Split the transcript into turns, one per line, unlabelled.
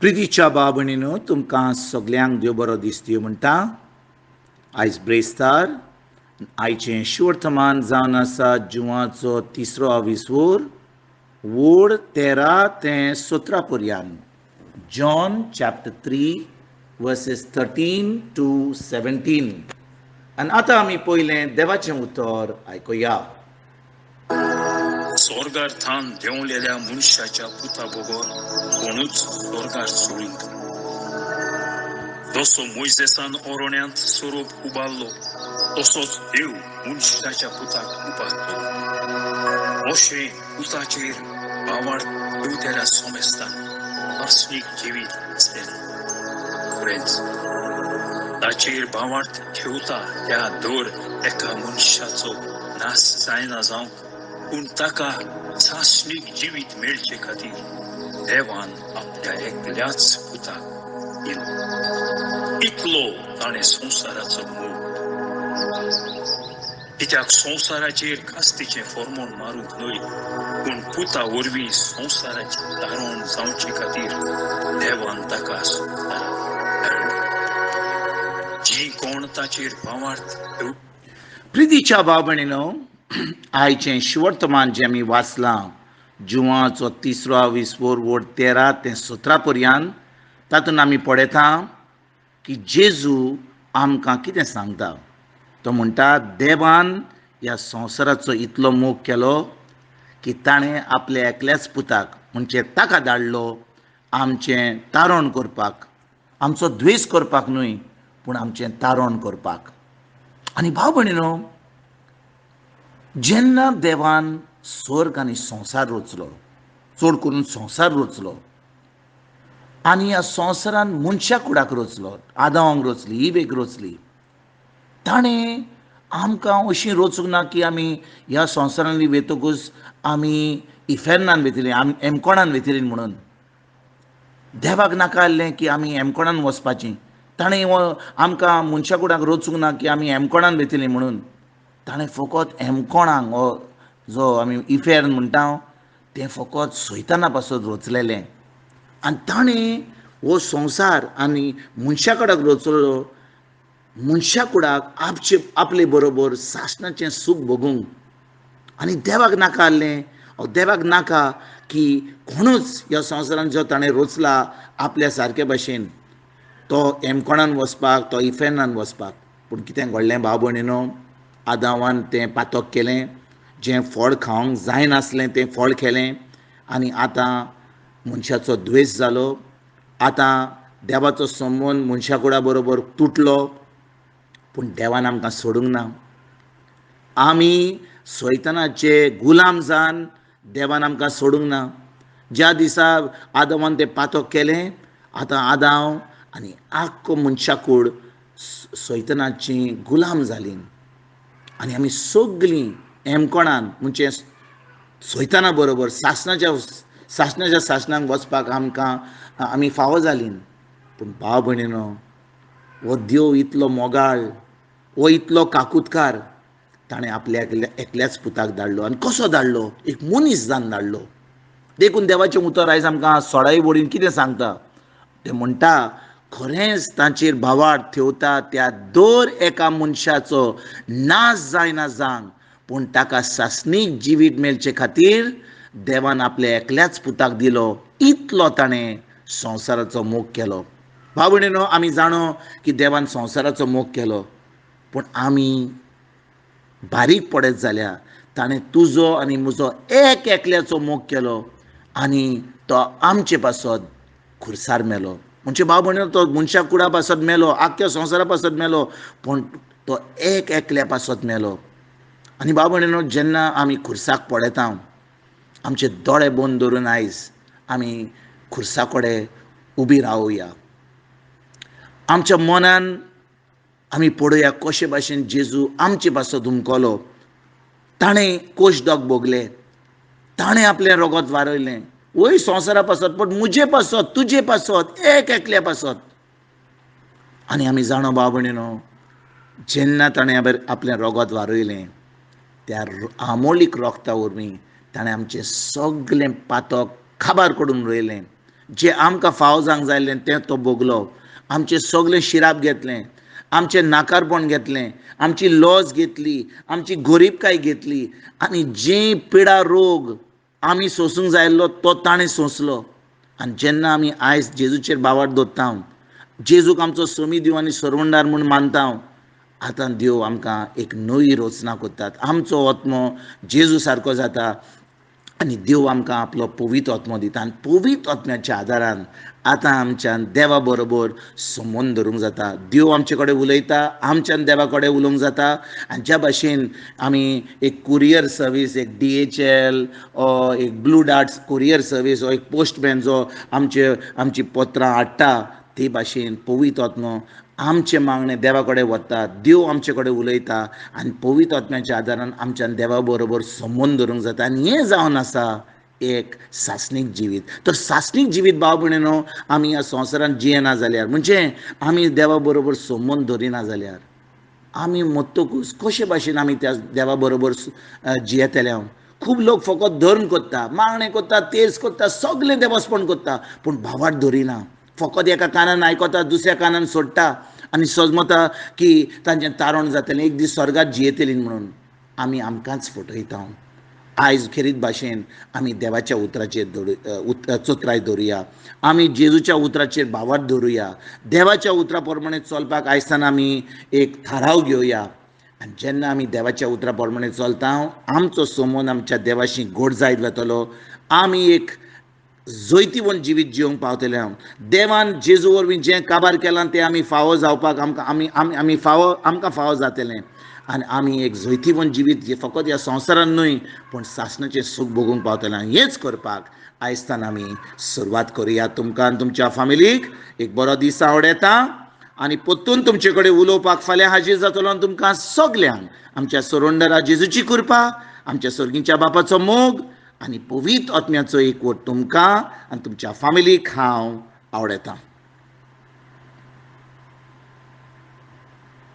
प्रितीच्या बाबणीनो तुमकां सगल्यांक देव बरो दीस दिवं म्हणटा. आयज ब्रेस्तार आयचें शिवर्तमान जावन आसा जुवाचो 3रो वोड 13 ते 17 पर्यंत. John chapter 3 versus 13 to 17. आनी आतां आमी पयलें देवाचें उतर आयकुया.
स्वर्गार्थान देंवलेल्या मनशाच्या पुता बरोबर कोणूच स्वर्गार चोळींक. जसो मोइसेसान ओरोण्यांत स्वरूप उबारलो तसोच देव मनशाच्या पुताक उबारतलो. मोशे पुताचेर भावार्थ ठेवतेल्या सोमेस्तान आसनीक जिवीत आसलेलें. खरेंच ताचेर भावार्थ ठेवता त्या दर एका मनशाचो नाश जायना जावंक, पूण ताका सासणीक जिवीत मेळचे खातीर देवान आपल्या एकल्याच पुताक दिलो. इतलो ताणें संवसाराचो मोग. कित्याक संवसाराचेर कास्तीचें फर्मोण मारूंक न्हय, पूण पुता वरवीं संवसाराचें तारण जावचे खातीर देवान ताका संवसारांत धाडलो. जी कोण ताचेर भावार्थ ठेव.
प्रितीच्या बाबणीनो, आयचें शिवर्तमान जें आमी वाचलां जुवाचो 3रो वोड 13 ते 17 पर्यंत, तातूंत आमी पळयता की जेजू आमकां कितें सांगता. तो म्हणटा देवान ह्या संवसाराचो इतलो मोग केलो की ताणें आपल्या एकल्याच पुताक म्हणजे ताका धाडलो आमचें तारण करपाक, आमचो द्वेश करपाक न्हय, पूण आमचें तारण करपाक. आनी भाव भयणीनो, जेन्ना देवान स्वर्ग आनी संवसार रचलो, चड करून संवसार रचलो, आनी ह्या संवसारान मनशा कुडाक रचलो, आदामाक रचली, इवेक रचली, ताणें आमकां अशीं रचूंक ना की आमी ह्या संवसारांतली वेतकूच आमी इफेर्नान वेतलीं, आमी एमकोणान वेतलीं म्हणून. देवाक नाका आसलें की आमी एमकोणान वचपाचीं. ताणें आमकां मनशा कुडाक रचूंक ना की आमी एमकोणान वेतलीं म्हणून. ताणें फकत एमकोणाक हो जो आमी इफेर्न म्हणटा तें फकत सैताना पासून रचलेलें. आनी ताणें हो संवसार आनी मनशा कुडाक रचलो मनशा कुडाक आपले बरोबर सासणाचें सूख भोगूंक. आनी देवाक नाका आसलें, देवाक नाका की कोणूच ह्या संवसारान जो ताणें रचला आपल्या सारके भाशेन तो एमकोणान वचपाक, तो इफेर्नान वचपाक. पूण कितें घडलें भाव भयणीनो, आदामान तें पातक केलें, जें फळ खावंक जायनासलें तें फळ केलें, आनी आतां मनशाचो द्वेश जालो. आतां देवाचो संबंद मनशा कुडा बरोबर तुटलो. पूण देवान आमकां सोडूंक ना. आमी सैतानाचे गुलाम जावन देवान आमकां सोडूंक ना. ज्या दिसा आदामान तें पातक केलें, आतां आदाम आनी आख्खो मनशाकूड सैतानाची गुलाम जालीं. आनी आमी सगळीं एमकोणान म्हणजे सैताना बरोबर सासणाच्या सासणाक वचपाक आमी फावो जालीं. पूण भाव भयणीनो, हो देव इतलो मोगाळ, हो इतलो काकुतकार, ताणें आपल्या एकल्याच पुताक धाडलो. आनी कसो धाडलो? एक मनीस जावन धाडलो. देखून देवाचें उतर आयज आमकां सोडाई बोडीन कितें सांगता. तें म्हणटा खरेंच तांचेर भावार्थ ठेवता त्या दर एका मनशाचो नाश जायना जावंक, पूण ताका सासणीक जिवीत मेळचे खातीर देवान आपल्या एकल्याच पुताक दिलो. इतलो ताणें संवसाराचो मोग केलो. भाव भयणीनो, आमी जाणो की देवान संवसाराचो मोग केलो, पूण आमी बारीक पडत जाल्यार ताणें तुजो आनी म्हजो एकल्याचो मोग केलो आनी तो आमचे पासत खुरसार मेलो. म्हणजे भाव भयणीनो, तो मनशा कुडा पासत मेलो, आख्ख्या संवसारा पासत मेलो, पूण तो एकल्या पासत मेलो. आनी भाव भयणीनो, जेन्ना आमी खुरसाक पडयता, आमचे दोळे बंद दवरून आयज आमी खुर्सा कडेन उबी रावया. आमच्या मनान आमी पळोवया कशे भाशेन जेजू आमचे पासत हुमकलो. ताणें कोश्टदोग भोगले, ताणें आपलें रगत वारयलें, वय संवसारा पासत, पूण म्हजे पासत, तुजे पासत, एकल्या पासत. आनी आमी जाणो भाव भयणीनो, जेन्ना ताणें आपलें रगत वारयलें, त्या आमोलीक रगता वरवीं ताणें आमचें सगळें पातक काबार करून उडयलें. जे आमकां फाव जावंक जायल्लें तें तो भोगलो. आमचें सगळें शिराप घेतलें, आमचें नाकारपण घेतलें, आमची लॉस घेतली, आमची गरीबकाय घेतली, आनी जे पिडा रोग आमी सोसूंक जायल्लो तो ताणें सोंसलो. आनी जेन्ना आमी आयज जेजूचेर बावर दवरता, जेजूक आमचो समी दिव आनी सर्वंडार म्हूण मानता, आतां देव आमकां एक नवी रचना कोत्तात. आमचो आत्मो जेजू सारको जाता आनी देव आमकां आपलो पवित्र आत्मो दिता. आनी पवित्र आत्म्याच्या आदारान आतां आमच्यान देवा बरोबर संबंद धरूंक जाता. देव आमचे कडेन उलयता, आमच्यान देवा कडेन उलोवंक जाता. आनी ज्या भाशेन आमी एक कुरियर सर्वीस, एक DHL ओ एक ब्लू डार्ट्स कुरियर सर्वीस, ओ एक पोस्टमॅन जो आमची पत्रां हाडटा, ते भाशेन पवित्र आत्मो आमचे मागणें देवा कडेन व्हरता. देव आमचे कडेन उलयता आनी पवित्र आत्म्याच्या आदारान आमच्यान देवा बरोबर संबंद धरूंक जाता. आनी हें जावन आसा एक सासणीक जिवीत. तर सासणीक जिवीत भाव भयणीनो आमी ह्या संवसारांत जियेना जाल्यार, म्हणजे आमी देवा बरोबर संबंद धरिना जाल्यार आमी मत्तकूच कशे भाशेन आमी त्या देवा बरोबर जियेतले. खूब लोक फकत धर्म कोत्ता, मागणें कोत्ता, तेर्स कोत्ता, सगळें देवस्पण कोत्ता, पूण भावार्थ धरिना. फकत एका कानान आयकता, दुसऱ्या कानान सोडटा आनी समजता की तांचें तारण जातलें, एक दीस स्वर्गात जियेतलीं म्हणून. आमी आमकांच फटयता. आयज खेरीत भाशेन आमी देवाच्या उतराचेर चोत्राय दवरुया. आमी जेजूच्या उतराचेर भावार्थ दवरुया. देवाच्या उतरा प्रमाणे चलपाक आयजसान आमी एक थाराव घेवया. आनी जेन्ना आमी देवाच्या उतरा प्रमाणे चलता, आमचो संबंद आमच्या देवाशी घोट जायत वतलो. आमी एक जैतिवंत जिवीत जिवंक पावतले. देवान जेजू वरवीं जें काबार केलां तें आमी फावो जावपाक आमकां फावो जातलें. आनी आमी एक जैतिवंत जिवीत फकत ह्या संवसारान न्हय, पूण सासणाचें सूख भोगूंक पावतलें. हेंच करपाक आयजतान आमी सुरवात करुया. तुमकां आनी तुमच्या फॅमिलीक एक बरो दीस आवड येता. आनी परतून तुमचे कडेन उलोवपाक फाल्यां हाजीर जातलो. आनी तुमकां सगल्यांक आमच्या सर्वंडरा जेजूची कृपा, आमच्या सर्गीच्या बापाचो मोग आनी पवित्र आत्म्याचो एकवट तुमकां आनी तुमच्या फॅमिलीक हांव आवडयतां.